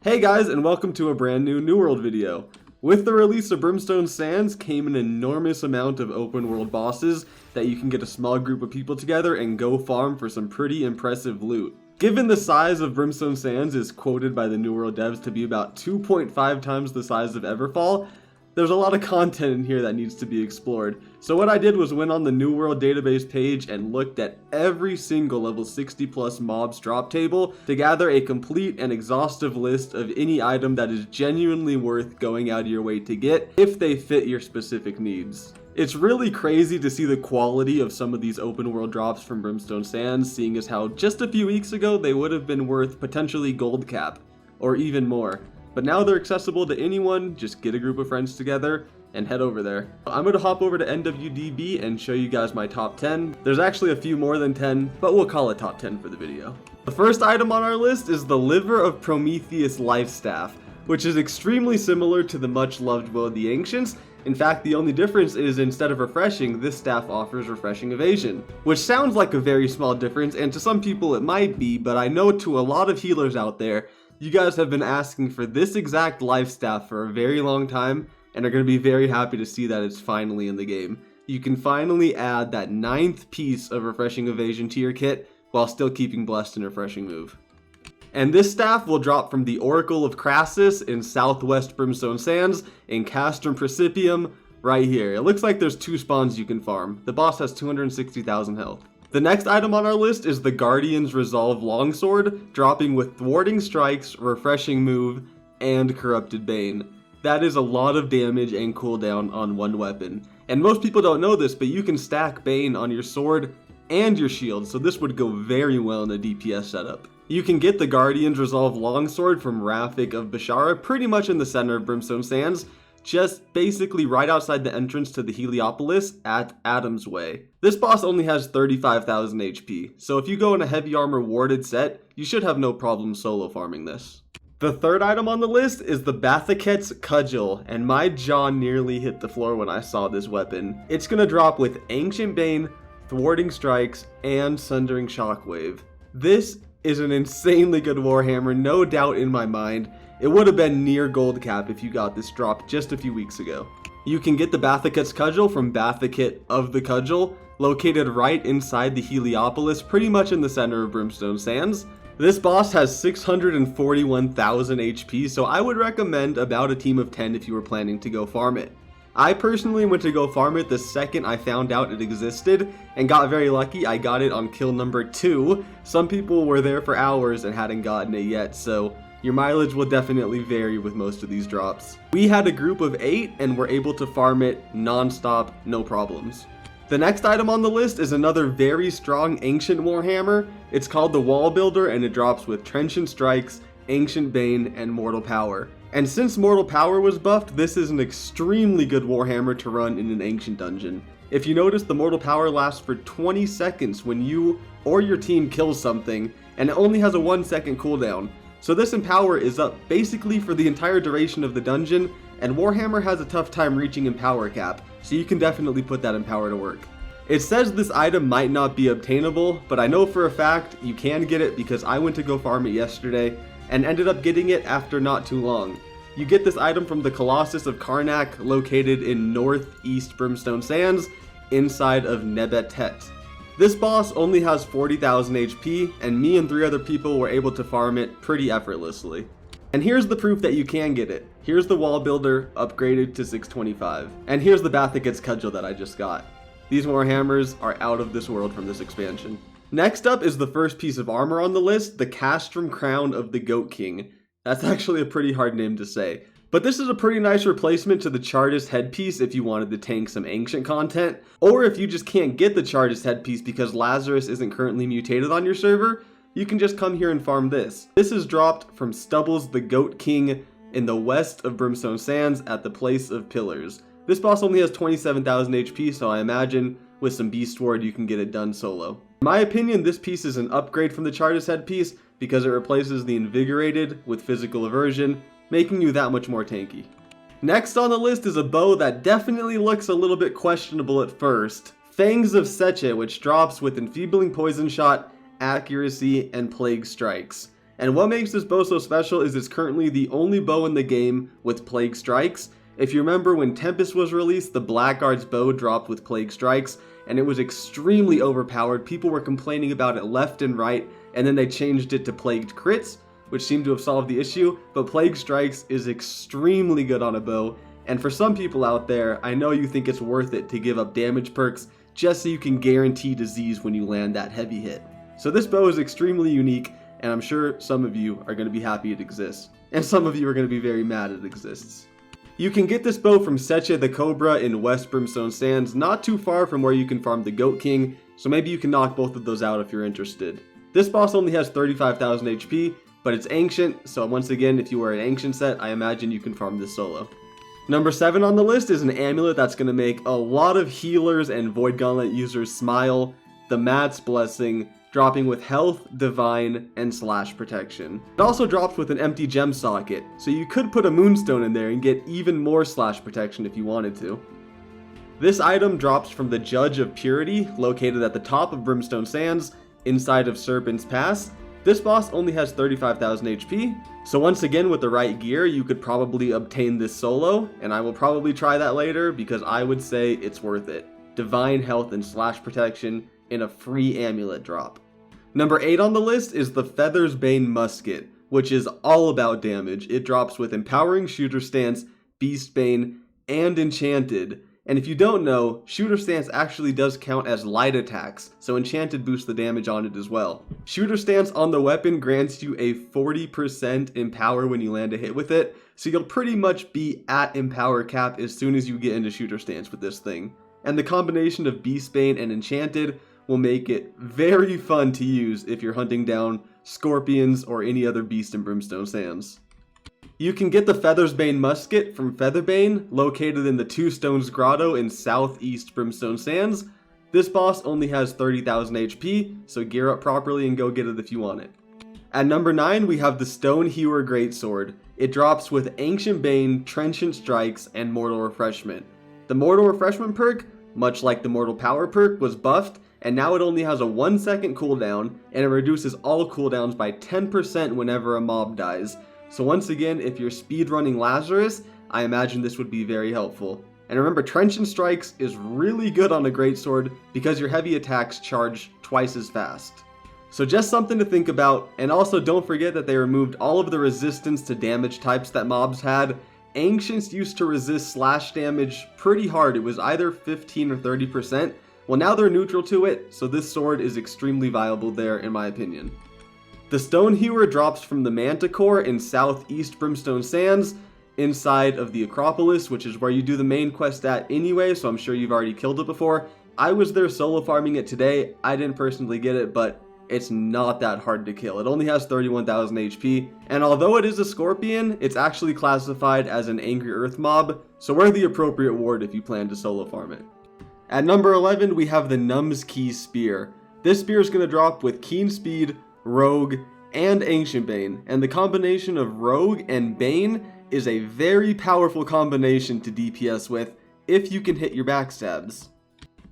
Hey guys, and welcome to a brand new New World video. With the release of Brimstone Sands came an enormous amount of open world bosses that you can get a small group of people together and go farm for some pretty impressive loot. Given the size of Brimstone Sands is quoted by the New World devs to be about 2.5 times the size of Everfall, there's a lot of content in here that needs to be explored. So what I did was went on the New World database page and looked at every single level 60 plus mobs drop table to gather a complete and exhaustive list of any item that is genuinely worth going out of your way to get if they fit your specific needs. It's really crazy to see the quality of some of these open world drops from Brimstone Sands, seeing as how just a few weeks ago they would have been worth potentially gold cap or even more. But now they're accessible to anyone. Just get a group of friends together and head over there. I'm going to hop over to NWDB and show you guys my top 10. There's actually a few more than 10, but we'll call it top 10 for the video. The first item on our list is the Liver of Prometheus Life Staff, which is extremely similar to the much loved Will of the Ancients. In fact, the only difference is instead of refreshing, this staff offers refreshing evasion, which sounds like a very small difference, and to some people it might be, but I know to a lot of healers out there, you guys have been asking for this exact life staff for a very long time and are going to be very happy to see that it's finally in the game. You can finally add that 9th piece of refreshing evasion to your kit while still keeping blessed and refreshing move. And this staff will drop from the Oracle of Crassus in Southwest Brimstone Sands in Castrum Principium right here. It looks like there's 2 spawns you can farm. The boss has 260,000 health. The next item on our list is the Guardian's Resolve Longsword, dropping with Thwarting Strikes, Refreshing Move, and Corrupted Bane. That is a lot of damage and cooldown on one weapon. And most people don't know this, but you can stack Bane on your sword and your shield, so this would go very well in a DPS setup. You can get the Guardian's Resolve Longsword from Rafik of Bashara pretty much in the center of Brimstone Sands, just basically right outside the entrance to the Heliopolis at Adam's Way. This boss only has 35,000 HP, so if you go in a heavy armor warded set, you should have no problem solo farming this. The third item on the list is the Bathuketscudgel, and my jaw nearly hit the floor when I saw this weapon. It's gonna drop with Ancient Bane, Thwarting Strikes, and Sundering Shockwave. This is an insanely good warhammer, no doubt in my mind. It would have been near gold cap if you got this drop just a few weeks ago. You can get the Bathuketscudgel from Bathuket of the Cudgel, located right inside the Heliopolis, pretty much in the center of Brimstone Sands. This boss has 641,000 HP, so I would recommend about a team of 10 if you were planning to go farm it. I personally went to go farm it the second I found out it existed, and got very lucky. I got it on kill number 2. Some people were there for hours and hadn't gotten it yet, so your mileage will definitely vary with most of these drops. We had a group of 8 and were able to farm it non-stop, no problems. The next item on the list is another very strong Ancient Warhammer. It's called the Wall Builder, and it drops with Trenchant Strikes, Ancient Bane, and Mortal Power. And since Mortal Power was buffed, this is an extremely good Warhammer to run in an Ancient dungeon. If you notice, the Mortal Power lasts for 20 seconds when you or your team kills something, and it only has a 1-second cooldown. So this Empower is up basically for the entire duration of the dungeon, and Warhammer has a tough time reaching Empower cap, so you can definitely put that Empower to work. It says this item might not be obtainable, but I know for a fact you can get it because I went to go farm it yesterday and ended up getting it after not too long. You get this item from the Colossus of Karnak, located in northeast Brimstone Sands, inside of Nebetet. This boss only has 40,000 HP, and me and 3 other people were able to farm it pretty effortlessly. And here's the proof that you can get it. Here's the Wall Builder upgraded to 625. And here's the Bathuketscudgel that I just got. These Warhammers are out of this world from this expansion. Next up is the first piece of armor on the list, the Castrum Crown of the Goat King. That's actually a pretty hard name to say. But this is a pretty nice replacement to the Chartist headpiece if you wanted to tank some ancient content, or if you just can't get the Chartist headpiece because Lazarus isn't currently mutated on your server, you can just come here and farm this. This is dropped from Stubbles the Goat King in the west of Brimstone Sands at the Place of Pillars. This boss only has 27,000 HP, so I imagine with some Beast Ward you can get it done solo. In my opinion, this piece is an upgrade from the Chartist headpiece because it replaces the Invigorated with Physical Aversion, making you that much more tanky. Next on the list is a bow that definitely looks a little bit questionable at first. Fangs of Seche, which drops with Enfeebling Poison Shot, Accuracy, and Plague Strikes. And what makes this bow so special is it's currently the only bow in the game with Plague Strikes. If you remember when Tempest was released, the Blackguard's bow dropped with Plague Strikes, and it was extremely overpowered. People were complaining about it left and right, and then they changed it to Plagued Crits, which seemed to have solved the issue, but Plague Strikes is extremely good on a bow, and for some people out there, I know you think it's worth it to give up damage perks just so you can guarantee disease when you land that heavy hit. So this bow is extremely unique, and I'm sure some of you are going to be happy it exists, and some of you are going to be very mad it exists. You can get this bow from Seche the Cobra in West Brimstone Sands, not too far from where you can farm the Goat King, so maybe you can knock both of those out if you're interested. This boss only has 35,000 HP, but it's ancient, so once again, if you wear an ancient set, I imagine you can farm this solo. Number 7 on the list is an amulet that's going to make a lot of healers and Void Gauntlet users smile, the Matt's Blessing, dropping with health, divine, and slash protection. It also drops with an empty gem socket, so you could put a moonstone in there and get even more slash protection if you wanted to. This item drops from the Judge of Purity, located at the top of Brimstone Sands, inside of Serpent's Pass. This boss only has 35,000 HP, so once again with the right gear you could probably obtain this solo, and I will probably try that later because I would say it's worth it. Divine health and slash protection in a free amulet drop. Number 8 on the list is the Feathers Bane Musket, which is all about damage. It drops with Empowering Shooter Stance, Beast Bane, and Enchanted. And if you don't know, Shooter Stance actually does count as light attacks, so Enchanted boosts the damage on it as well. Shooter Stance on the weapon grants you a 40% Empower when you land a hit with it, so you'll pretty much be at Empower cap as soon as you get into Shooter Stance with this thing. And the combination of Beast Bane and Enchanted will make it very fun to use if you're hunting down scorpions or any other beast in Brimstone Sands. You can get the Feathers Bane Musket from Featherbane, located in the Two Stones Grotto in southeast Brimstone Sands. This boss only has 30,000 HP, so gear up properly and go get it if you want it. At number 9, we have the Stone Hewer Greatsword. It drops with Ancient Bane, Trenchant Strikes, and Mortal Refreshment. The Mortal Refreshment perk, much like the Mortal Power perk, was buffed, and now it only has a 1-second cooldown, and it reduces all cooldowns by 10% whenever a mob dies. So once again, if you're speedrunning Lazarus, I imagine this would be very helpful. And remember, Trenchant Strikes is really good on a Greatsword because your heavy attacks charge twice as fast. So just something to think about, and also don't forget that they removed all of the resistance to damage types that mobs had. Ancients used to resist slash damage pretty hard. It was either 15 or 30%. Well, now they're neutral to it, so this sword is extremely viable there in my opinion. The Stone Hewer drops from the Manticore in southeast Brimstone Sands, inside of the Acropolis, which is where you do the main quest at anyway, so I'm sure you've already killed it before. I was there solo farming it today. I didn't personally get it, but it's not that hard to kill. It only has 31,000 HP, and although it is a scorpion, it's actually classified as an Angry Earth mob, so wear the appropriate ward if you plan to solo farm it. At number 11, we have the Num's Key Spear. This spear is going to drop with Keen Speed, Rogue, and Ancient Bane, and the combination of Rogue and Bane is a very powerful combination to DPS with if you can hit your backstabs.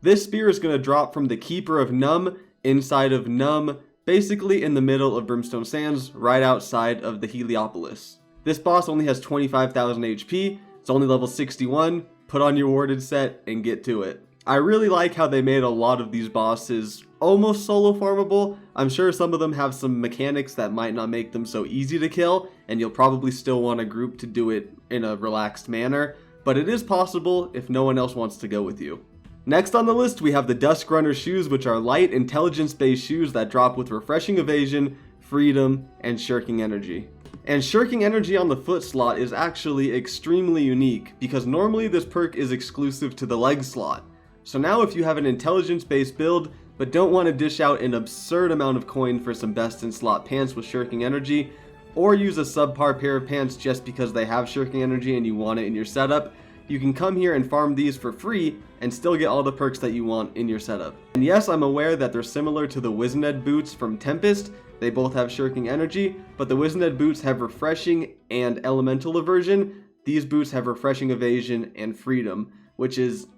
This spear is going to drop from the Keeper of Num inside of Num, basically in the middle of Brimstone Sands, right outside of the Heliopolis. This boss only has 25,000 HP, it's only level 61, put on your warded set and get to it. I really like how they made a lot of these bosses almost solo farmable. I'm sure some of them have some mechanics that might not make them so easy to kill, and you'll probably still want a group to do it in a relaxed manner, but it is possible if no one else wants to go with you. Next on the list, we have the Dusk Runner shoes, which are light, intelligence-based shoes that drop with Refreshing Evasion, Freedom, and Shirking Energy. And Shirking Energy on the foot slot is actually extremely unique, because normally this perk is exclusive to the leg slot. So now if you have an intelligence-based build, but don't want to dish out an absurd amount of coin for some best-in-slot pants with Shirking Energy, or use a subpar pair of pants just because they have Shirking Energy and you want it in your setup, you can come here and farm these for free and still get all the perks that you want in your setup. And yes, I'm aware that they're similar to the Wizened boots from Tempest. They both have Shirking Energy, but the Wizened boots have Refreshing and Elemental Aversion. These boots have Refreshing Evasion and Freedom, which is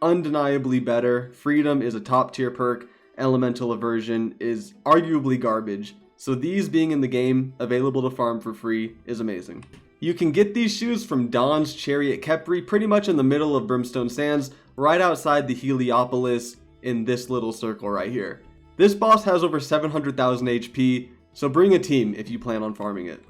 undeniably better. Freedom is a top tier perk. Elemental Aversion is arguably garbage. So these being in the game, available to farm for free, is amazing. You can get these shoes from Dawn's Chariot Kepri pretty much in the middle of Brimstone Sands, right outside the Heliopolis in this little circle right here. This boss has over 700,000 HP, so bring a team if you plan on farming it.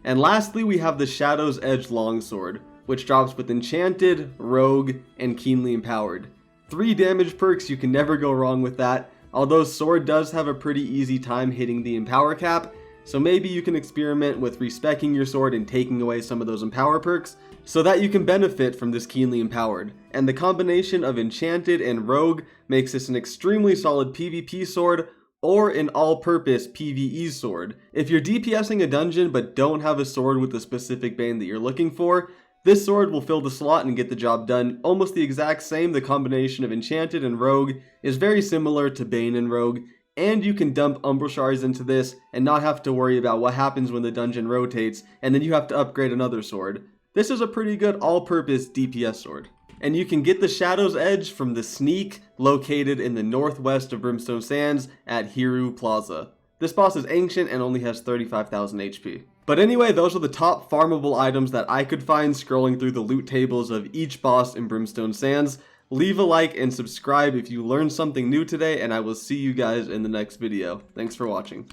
And lastly, we have the Shadow's Edge Longsword, which drops with Enchanted, Rogue, and Keenly Empowered. 3 damage perks, you can never go wrong with that, although Sword does have a pretty easy time hitting the Empower cap, so maybe you can experiment with respecking your sword and taking away some of those Empower perks, so that you can benefit from this Keenly Empowered. And the combination of Enchanted and Rogue makes this an extremely solid PvP sword, or an all-purpose PvE sword. If you're DPSing a dungeon but don't have a sword with the specific Bane that you're looking for, this sword will fill the slot and get the job done almost the exact same. The combination of Enchanted and Rogue is very similar to Bane and Rogue, and you can dump Umbral Shards into this and not have to worry about what happens when the dungeon rotates and then you have to upgrade another sword. This is a pretty good all-purpose DPS sword. And you can get the Shadow's Edge from the Sneak located in the northwest of Brimstone Sands at Hiru Plaza. This boss is ancient and only has 35,000 HP. But anyway, those are the top farmable items that I could find scrolling through the loot tables of each boss in Brimstone Sands. Leave a like and subscribe if you learned something new today, and I will see you guys in the next video. Thanks for watching.